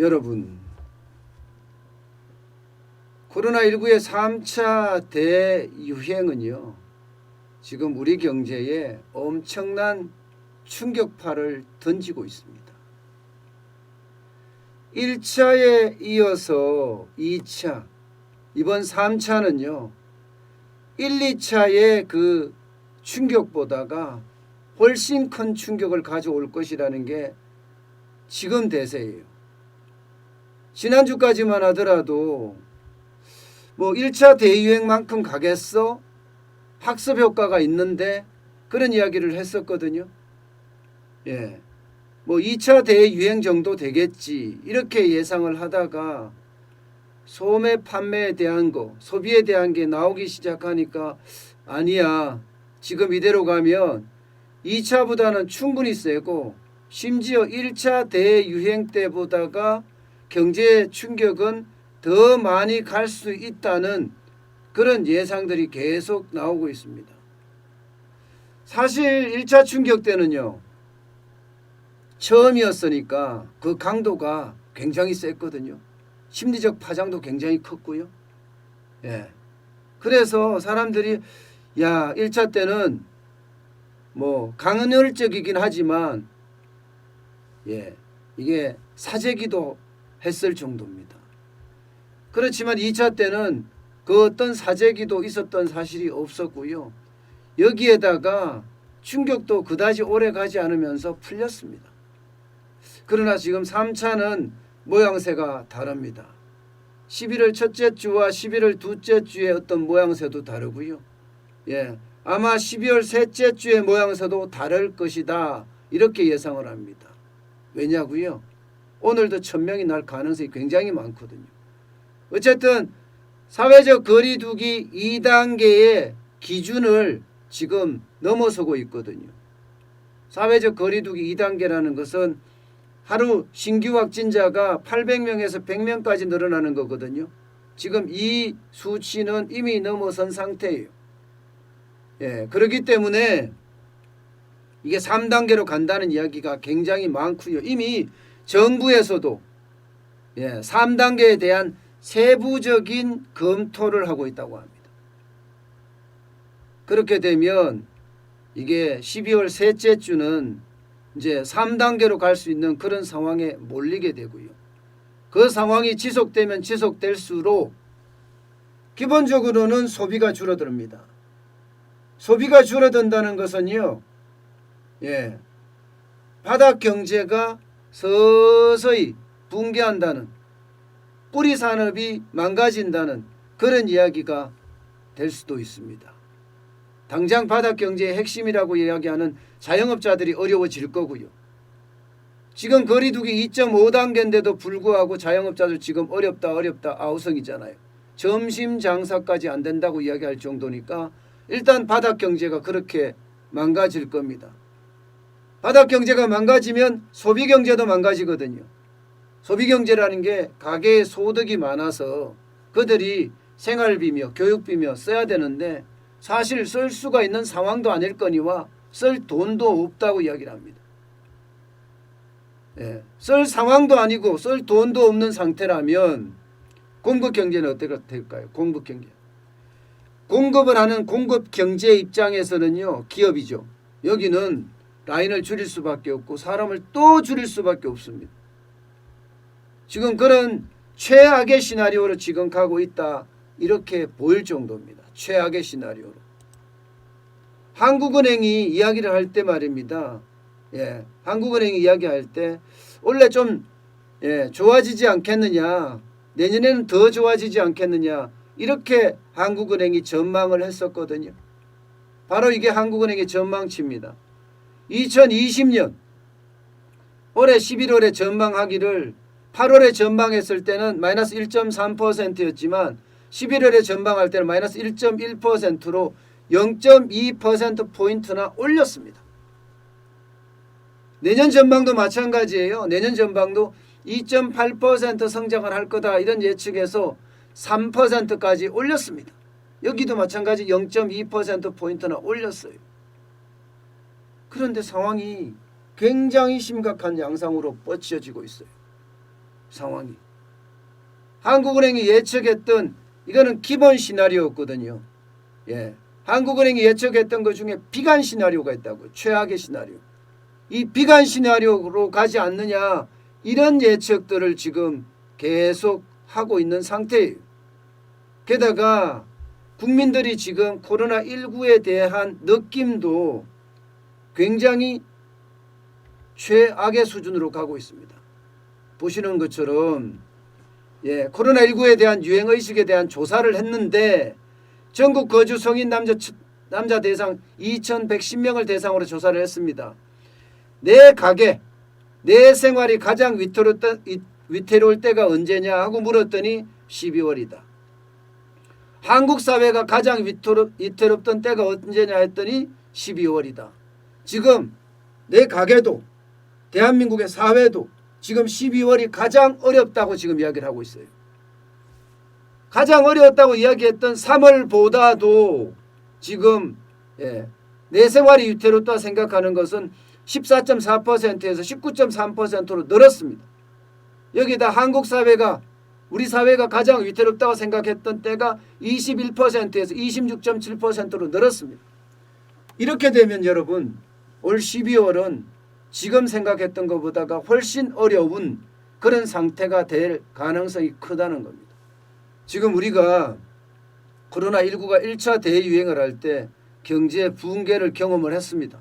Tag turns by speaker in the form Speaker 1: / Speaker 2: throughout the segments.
Speaker 1: 여러분, 코로나19의 3차 대유행은요, 지금 우리 경제에 엄청난 충격파를 던지고 있습니다. 1차에 이어서 2차, 이번 3차는요, 1, 2차의 그 충격보다가 훨씬 큰 충격을 가져올 것이라는 게 지금 대세예요. 지난주까지만 하더라도 뭐 1차 대유행만큼 가겠어? 학습 효과가 있는데 그런 이야기를 했었거든요. 예. 뭐 2차 대유행 정도 되겠지 이렇게 예상을 하다가 소매 판매에 대한 거, 소비에 대한 게 나오기 시작하니까 아니야. 지금 이대로 가면 2차보다는 충분히 세고 심지어 1차 대유행 때보다가 경제 충격은 더 많이 갈 수 있다는 그런 예상들이 계속 나오고 있습니다. 사실 1차 충격 때는요, 처음이었으니까 그 강도가 굉장히 셌거든요. 심리적 파장도 굉장히 컸고요. 예. 그래서 사람들이 1차 때는 뭐 간헐적이긴 하지만 이게 사재기도 했을 정도입니다. 그렇지만 2차 때는 그 어떤 사재기도 있었던 사실이 없었고요. 여기에다가 충격도 그다지 오래 가지 않으면서 풀렸습니다. 그러나 지금 3차는 모양새가 다릅니다. 11월 첫째 주와 11월 둘째 주의 어떤 모양새도 다르고요. 아마 12월 셋째 주의 모양새도 다를 것이다. 이렇게 예상을 합니다. 왜냐고요? 오늘도 1000명이 날 가능성이 굉장히 많거든요. 어쨌든 사회적 거리두기 2단계의 기준을 지금 넘어서고 있거든요. 사회적 거리두기 2단계라는 것은 하루 신규 확진자가 800명에서 100명까지 늘어나는 거거든요. 지금 이 수치는 이미 넘어선 상태예요. 그렇기 때문에 이게 3단계로 간다는 이야기가 굉장히 많고요. 이미 정부에서도 3단계에 대한 세부적인 검토를 하고 있다고 합니다. 그렇게 되면 이게 12월 셋째 주는 이제 3단계로 갈 수 있는 그런 상황에 몰리게 되고요. 그 상황이 지속되면 지속될수록 기본적으로는 소비가 줄어듭니다. 소비가 줄어든다는 것은요, 바닥 경제가 서서히 붕괴한다는, 뿌리 산업이 망가진다는 그런 이야기가 될 수도 있습니다. 당장 바닥 경제의 핵심이라고 이야기하는 자영업자들이 어려워질 거고요. 지금 거리두기 2.5단계인데도 불구하고 자영업자들 지금 어렵다 아우성이잖아요. 점심 장사까지 안 된다고 이야기할 정도니까 일단 바닥 경제가 그렇게 망가질 겁니다. 바닥 경제가 망가지면 소비 경제도 망가지거든요. 소비 경제라는 게 가계에 소득이 많아서 그들이 생활비며 교육비며 써야 되는데 사실 쓸 수가 있는 상황도 아닐 거니와 쓸 돈도 없다고 이야기를 합니다. 쓸 상황도 아니고 쓸 돈도 없는 상태라면 공급 경제는 어떻게 될까요? 공급 경제. 공급을 하는 공급 경제 입장에서는요, 기업이죠. 여기는 라인을 줄일 수밖에 없고 사람을 또 줄일 수밖에 없습니다. 지금 그런 최악의 시나리오로 지금 가고 있다. 이렇게 보일 정도입니다. 최악의 시나리오로. 한국은행이 이야기를 할 때 말입니다. 한국은행이 이야기할 때 원래 좀 좋아지지 않겠느냐. 내년에는 더 좋아지지 않겠느냐. 이렇게 한국은행이 전망을 했었거든요. 바로 이게 한국은행의 전망치입니다. 2020년 올해 11월에 전망하기를 8월에 전망했을 때는 마이너스 1.3%였지만 11월에 전망할 때는 마이너스 1.1%로 0.2%포인트나 올렸습니다. 내년 전망도 마찬가지예요. 내년 전망도 2.8% 성장을 할 거다 이런 예측에서 3%까지 올렸습니다. 여기도 마찬가지 0.2%포인트나 올렸어요. 그런데 상황이 굉장히 심각한 양상으로 뻗쳐지고 있어요. 상황이. 한국은행이 예측했던 이거는 기본 시나리오였거든요. 예. 한국은행이 예측했던 것 중에 비관 시나리오가 있다고. 최악의 시나리오. 이 비관 시나리오로 가지 않느냐 이런 예측들을 지금 계속 하고 있는 상태예요. 게다가 국민들이 지금 코로나19에 대한 느낌도 굉장히 최악의 수준으로 가고 있습니다. 보시는 것처럼 코로나19에 대한 유행의식에 대한 조사를 했는데 전국 거주 성인 남자 대상 2110명을 대상으로 조사를 했습니다. 내 가게, 내 생활이 가장 위태로울 때가 언제냐 하고 물었더니 12월이다. 한국 사회가 가장 위태롭던 때가 언제냐 했더니 12월이다. 지금 내 가게도 대한민국의 사회도 지금 12월이 가장 어렵다고 지금 이야기를 하고 있어요. 가장 어려웠다고 이야기했던 3월보다도 지금 내 생활이 위태롭다 생각하는 것은 14.4%에서 19.3%로 늘었습니다. 여기다 한국 사회가 우리 사회가 가장 위태롭다고 생각했던 때가 21%에서 26.7%로 늘었습니다. 이렇게 되면 여러분 올 12월은 지금 생각했던 것보다가 훨씬 어려운 그런 상태가 될 가능성이 크다는 겁니다. 지금 우리가 코로나19가 1차 대유행을 할 때 경제 붕괴를 경험을 했습니다.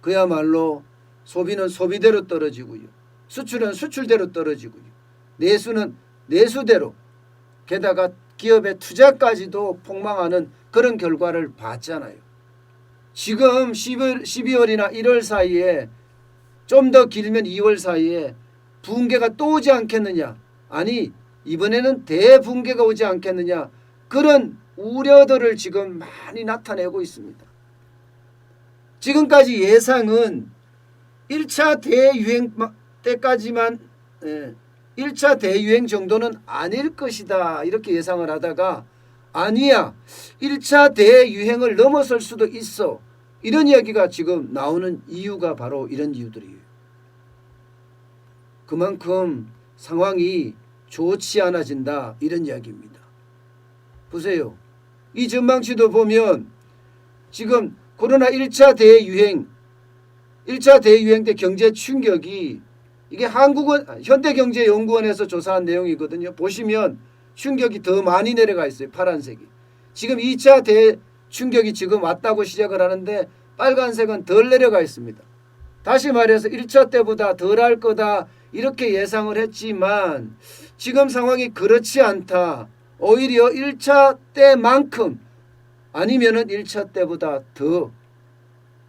Speaker 1: 그야말로 소비는 소비대로 떨어지고요. 수출은 수출대로 떨어지고요. 내수는 내수대로 게다가 기업의 투자까지도 폭망하는 그런 결과를 봤잖아요. 지금 12월이나 1월 사이에 좀 더 길면 2월 사이에 붕괴가 또 오지 않겠느냐. 아니 이번에는 대붕괴가 오지 않겠느냐. 그런 우려들을 지금 많이 나타내고 있습니다. 지금까지 예상은 1차 대유행 때까지만 1차 대유행 정도는 아닐 것이다 이렇게 예상을 하다가 아니야 1차 대유행을 넘어설 수도 있어 이런 이야기가 지금 나오는 이유가 바로 이런 이유들이에요. 그만큼 상황이 좋지 않아진다 이런 이야기입니다. 보세요. 이 전망치도 보면 지금 코로나 1차 대유행 때 경제 충격이 이게 현대경제연구원에서 조사한 내용이거든요. 보시면 충격이 더 많이 내려가 있어요. 파란색이. 지금 2차 대충격이 지금 왔다고 시작을 하는데 빨간색은 덜 내려가 있습니다. 다시 말해서 1차 때보다 덜 할 거다 이렇게 예상을 했지만 지금 상황이 그렇지 않다. 오히려 1차 때만큼 아니면은 1차 때보다 더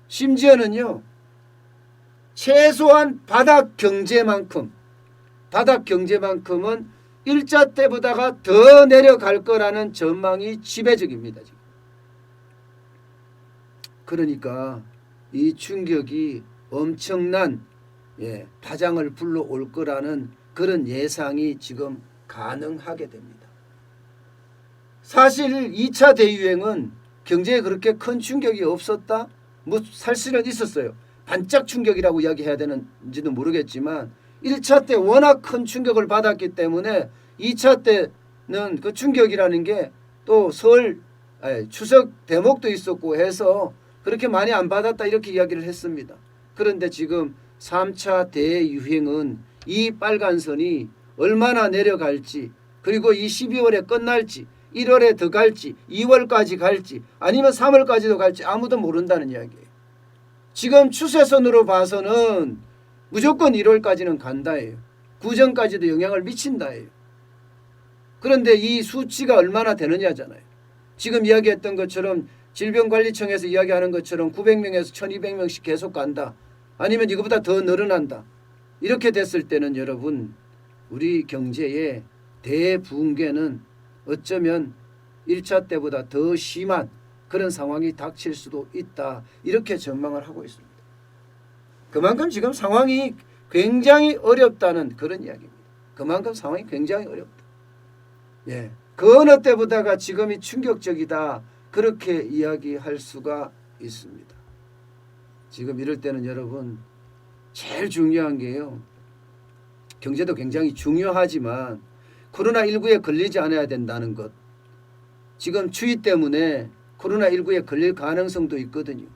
Speaker 1: 심지어는요. 최소한 바닥 경제만큼은 1차 때보다가 더 내려갈 거라는 전망이 지배적입니다. 지금. 그러니까 이 충격이 엄청난 파장을 불러올 거라는 그런 예상이 지금 가능하게 됩니다. 사실 2차 대유행은 경제에 그렇게 큰 충격이 없었다? 뭐 사실은 있었어요. 반짝 충격이라고 이야기해야 되는지는 모르겠지만 1차 때 워낙 큰 충격을 받았기 때문에 2차 때는 그 충격이라는 게 또 추석 대목도 있었고 해서 그렇게 많이 안 받았다 이렇게 이야기를 했습니다. 그런데 지금 3차 대유행은 이 빨간 선이 얼마나 내려갈지 그리고 이 12월에 끝날지 1월에 더 갈지 2월까지 갈지 아니면 3월까지도 갈지 아무도 모른다는 이야기예요. 지금 추세선으로 봐서는 무조건 1월까지는 간다예요. 구정까지도 영향을 미친다예요. 그런데 이 수치가 얼마나 되느냐잖아요. 지금 이야기했던 것처럼 질병관리청에서 이야기하는 것처럼 900명에서 1200명씩 계속 간다. 아니면 이것보다 더 늘어난다. 이렇게 됐을 때는 여러분 우리 경제의 대붕괴는 어쩌면 1차 때보다 더 심한 그런 상황이 닥칠 수도 있다. 이렇게 전망을 하고 있습니다. 그만큼 지금 상황이 굉장히 어렵다는 그런 이야기입니다. 그만큼 상황이 굉장히 어렵다. 그 어느 때보다가 지금이 충격적이다. 그렇게 이야기할 수가 있습니다. 지금 이럴 때는 여러분 제일 중요한 게요. 경제도 굉장히 중요하지만 코로나19에 걸리지 않아야 된다는 것. 지금 추위 때문에 코로나19에 걸릴 가능성도 있거든요.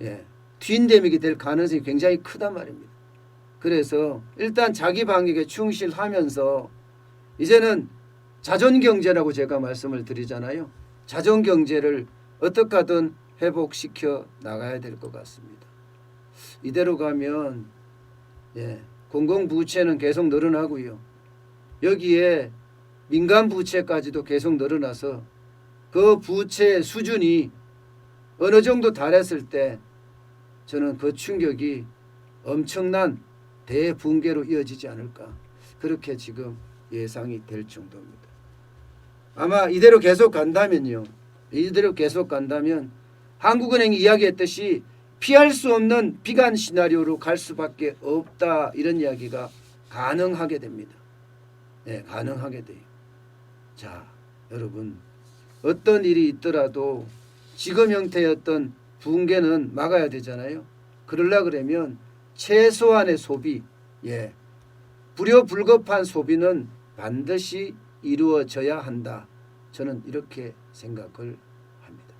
Speaker 1: 예, 트윈데믹이 될 가능성이 굉장히 크단 말입니다. 그래서 일단 자기 방역에 충실하면서 이제는 자존경제라고 제가 말씀을 드리잖아요. 자존경제를 어떻게 하든 회복시켜 나가야 될 것 같습니다. 이대로 가면 공공부채는 계속 늘어나고요. 여기에 민간부채까지도 계속 늘어나서 그 부채 수준이 어느 정도 달했을 때 저는 그 충격이 엄청난 대붕괴로 이어지지 않을까, 그렇게 지금 예상이 될 정도입니다. 아마 이대로 계속 간다면 한국은행이 이야기했듯이 피할 수 없는 비관 시나리오로 갈 수밖에 없다, 이런 이야기가 가능하게 됩니다. 네, 가능하게 돼요. 자, 여러분, 어떤 일이 있더라도 지금 형태의 어떤 붕괴는 막아야 되잖아요. 그러려 그러면 최소한의 소비, 불효불급한 소비는 반드시 이루어져야 한다. 저는 이렇게 생각을 합니다.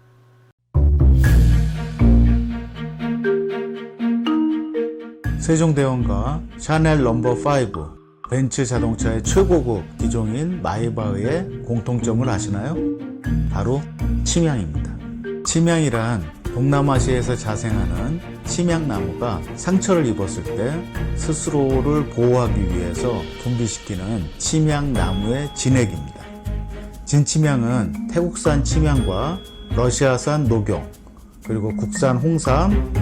Speaker 2: 세종대왕과 샤넬 넘버5, 벤츠 자동차의 최고급 기종인 마이바흐의 공통점을 아시나요? 바로 침향입니다. 침향이란 동남아시아에서 자생하는 침향나무가 상처를 입었을 때 스스로를 보호하기 위해서 분비시키는 침향나무의 진액입니다. 진침향은 태국산 침향과 러시아산 녹용, 그리고 국산 홍삼,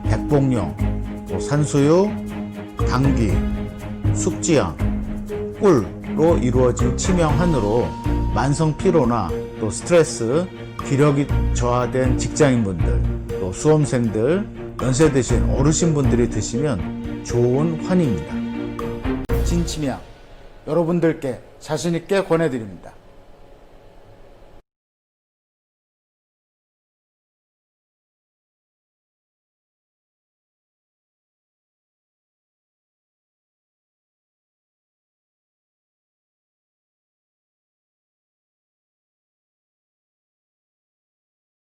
Speaker 2: 백봉령, 산수유, 당귀, 숙지향, 꿀로 이루어진 침향환으로 만성 피로나 또 스트레스, 기력이 저하된 직장인분들, 또 수험생들, 연세 드신 어르신분들이 드시면 좋은 환입니다. 진침향, 여러분들께 자신있게 권해드립니다.